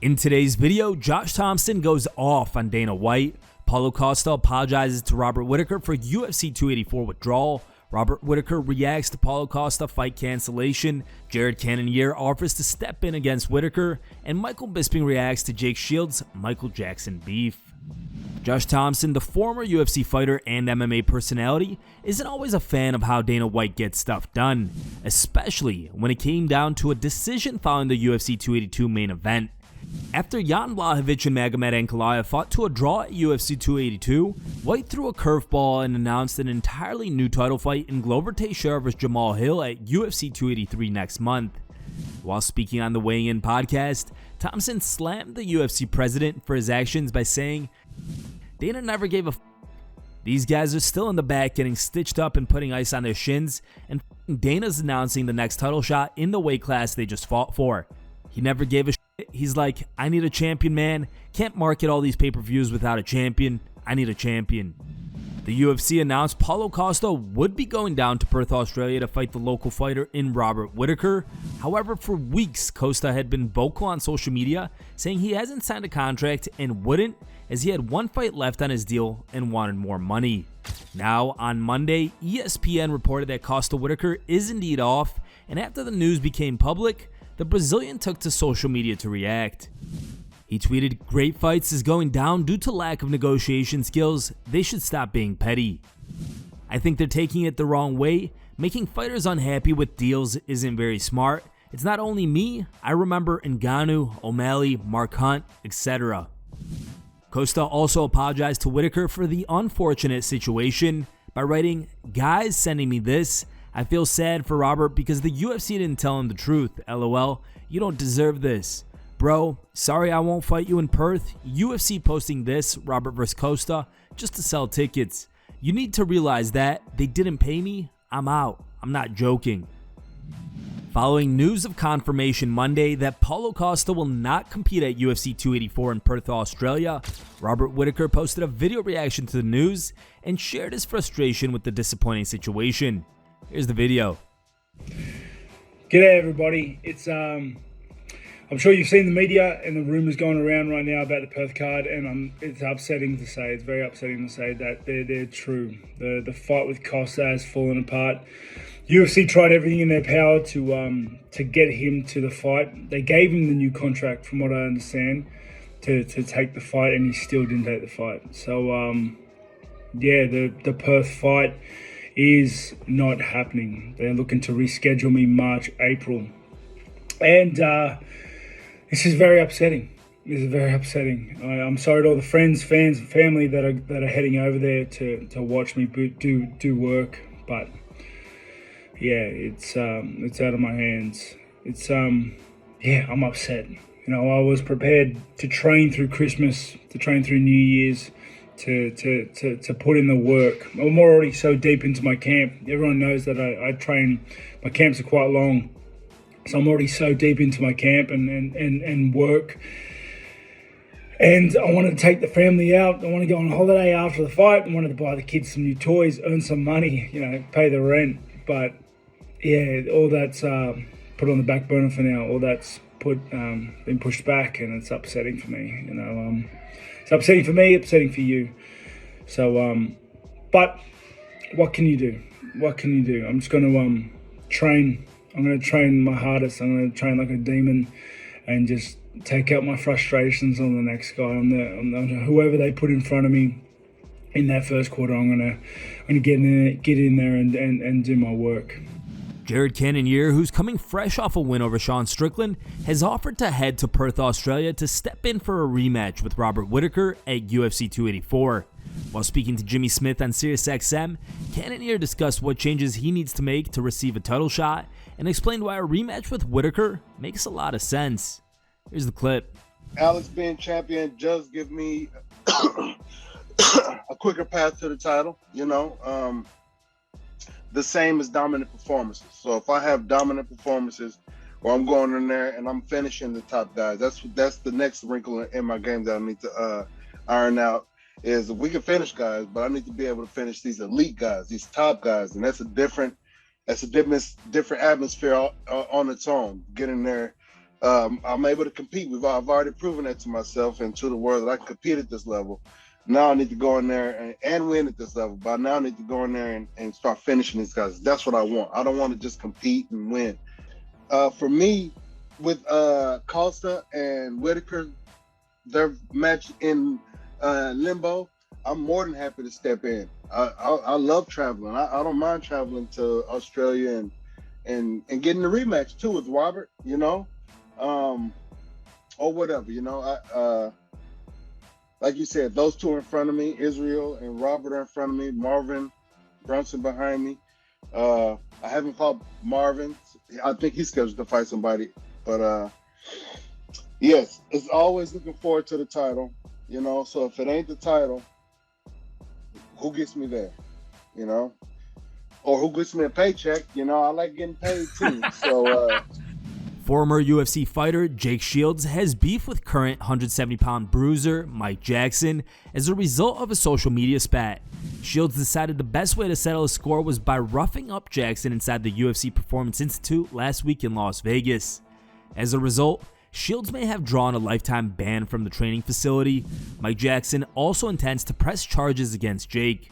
In today's video, Josh Thompson goes off on Dana White. Paulo Costa apologizes to Robert Whittaker for UFC 284 withdrawal. Robert Whittaker reacts to Paulo Costa fight cancellation. Cannonier offers to step in against Whittaker. And Michael Bisping reacts to Jake Shields' Michael Jackson beef. Josh Thompson, the former UFC fighter and MMA personality, isn't always a fan of how Dana White gets stuff done, especially when it came down to a decision following the UFC 282 main event. After Jan Blachowicz and Magomed Ankalaev fought to a draw at UFC 282, White threw a curveball and announced an entirely new title fight in Glover Teixeira vs. Jamal Hill at UFC 283 next month. While speaking on the Weighing In podcast, Thompson slammed the UFC president for his actions by saying, "Dana never gave a f***. These guys are still in the back getting stitched up and putting ice on their shins, and Dana's announcing the next title shot in the weight class they just fought for. He never gave a shit. He's like, I need a champion, man. Can't market all these pay-per-views without a champion. I need a champion." The UFC announced Paulo Costa would be going down to Perth, Australia to fight the local fighter in Robert Whittaker. However, for weeks, Costa had been vocal on social media saying he hasn't signed a contract and wouldn't, as he had one fight left on his deal and wanted more money. Now, on Monday, ESPN reported that Costa Whittaker is indeed off, and after the news became public, the Brazilian took to social media to react. He tweeted, "Great fights is going down due to lack of negotiation skills. They should stop being petty. I think they're taking it the wrong way. Making fighters unhappy with deals isn't very smart. It's not only me. I remember Ngannou, O'Malley, Mark Hunt, etc." Costa also apologized to Whittaker for the unfortunate situation by writing, "Guys sending me this. I feel sad for Robert because the UFC didn't tell him the truth. LOL. You don't deserve this. Bro, sorry I won't fight you in Perth. UFC posting this, Robert vs. Costa, just to sell tickets. You need to realize that. They didn't pay me. I'm out. I'm not joking." Following news of confirmation Monday that Paulo Costa will not compete at UFC 284 in Perth, Australia, Robert Whittaker posted a video reaction to the news and shared his frustration with the disappointing situation. Here's the video. G'day everybody. I'm sure you've seen the media and the rumours going around right now about the Perth card, and it's upsetting to say, it's very upsetting to say that they're true. The fight with Costa has fallen apart. UFC tried everything in their power to get him to the fight. They gave him the new contract, from what I understand, to take the fight, and he still didn't take the fight. So yeah, the Perth fight is not happening. They're looking to reschedule me March, April, and this is very upsetting. This is very upsetting. I'm sorry to all the friends, fans, and family that are heading over there to watch me do work, but yeah, it's out of my hands. Yeah, I'm upset. You know, I was prepared to train through Christmas, to train through New Year's, to put in the work. I'm already so deep into my camp. Everyone knows that I train. My camps are quite long. So I'm already so deep into my camp and work. And I wanted to take the family out. I want to go on holiday after the fight. I wanted to buy the kids some new toys, earn some money, you know, pay the rent. But yeah, all that's put on the back burner for now. All that's been pushed back, and it's upsetting for me. You know, it's upsetting for me, upsetting for you. So, but what can you do? What can you do? I'm just going to train. I'm going to train my hardest. I'm going to train like a demon and just take out my frustrations on the next guy, on whoever they put in front of me in that first quarter. I'm going to get in there and do my work. Cannonier, who's coming fresh off a win over Sean Strickland, has offered to head to Perth, Australia to step in for a rematch with Robert Whittaker at UFC 284. While speaking to Jimmy Smith on SiriusXM, Cannonier discussed what changes he needs to make to receive a title shot and explained why a rematch with Whittaker makes a lot of sense. Here's the clip. Alex being champion does give me a quicker path to the title, you know. The same as dominant performances. So if I have dominant performances where I'm going in there and I'm finishing the top guys, that's the next wrinkle in my game that I need to iron out. Is we can finish guys, but I need to be able to finish these elite guys, these top guys, and that's a different atmosphere on its own. Getting there I'm able to compete. I've already proven that to myself and to the world that I can compete at this level. Now I need to go in there and win at this level. But now I need to go in there and start finishing these guys. That's what I want. I don't want to just compete and win. For me, with Costa and Whittaker, their match in limbo, I'm more than happy to step in. I love traveling. I don't mind traveling to Australia and getting the rematch too with Robert, you know, or whatever, you know. Like you said, those two are in front of me. Israel and Robert are in front of me. Marvin Brunson behind me. I haven't fought Marvin. I think he's scheduled to fight somebody. But yes, it's always looking forward to the title, you know. So if it ain't the title, who gets me there, you know? Or who gets me a paycheck, you know? I like getting paid too. So former UFC fighter Jake Shields has beef with current 170-pound bruiser Mike Jackson as a result of a social media spat. Shields decided the best way to settle a score was by roughing up Jackson inside the UFC Performance Institute last week in Las Vegas. As a result, Shields may have drawn a lifetime ban from the training facility. Mike Jackson also intends to press charges against Jake.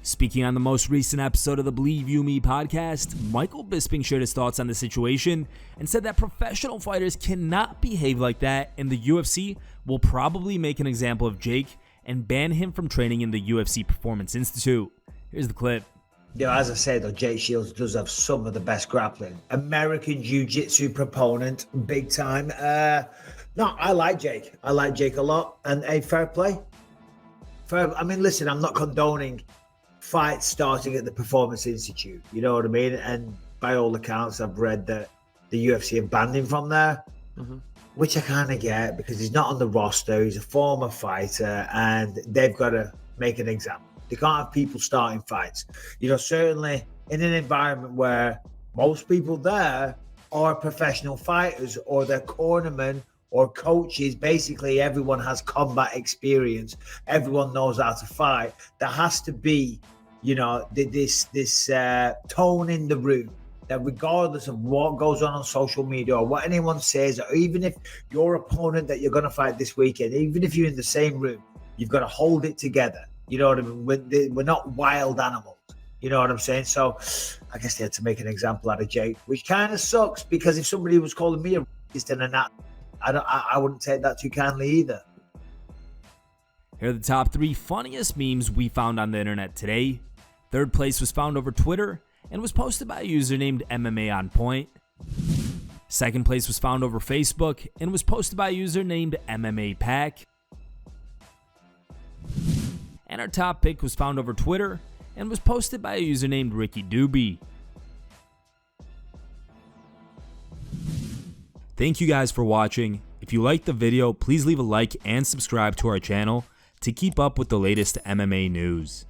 Speaking on the most recent episode of the Believe You Me podcast, Michael Bisping shared his thoughts on the situation and said that professional fighters cannot behave like that, and the UFC will probably make an example of Jake and ban him from training in the UFC Performance Institute. Here's the clip. You know, as I said, though, Jake Shields does have some of the best grappling. American Jiu-Jitsu proponent, big time. No, I like Jake. I like Jake a lot. And hey, fair play. I mean, listen, I'm not condoning fights starting at the Performance Institute. You know what I mean? And by all accounts, I've read that the UFC have banned him from there, which I kind of get because he's not on the roster. He's a former fighter and they've got to make an example. They can't have people starting fights. You know, certainly in an environment where most people there are professional fighters or they're cornermen or coaches. Basically, everyone has combat experience. Everyone knows how to fight. There has to be, you know, this tone in the room that regardless of what goes on social media or what anyone says, or even if your opponent that you're going to fight this weekend, even if you're in the same room, you've got to hold it together. You know what I mean? We're not wild animals. You know what I'm saying? So I guess they had to make an example out of Jake, which kind of sucks because if somebody was calling me a racist and that, I wouldn't take that too kindly either. Here are the top 3 funniest memes we found on the internet today. Third place was found over Twitter and was posted by a user named MMA On Point. Second place was found over Facebook and was posted by a user named MMA Pack. And our top pick was found over Twitter and was posted by a user named Ricky Doobie. Thank you guys for watching. If you liked the video, please leave a like and subscribe to our channel to keep up with the latest MMA news.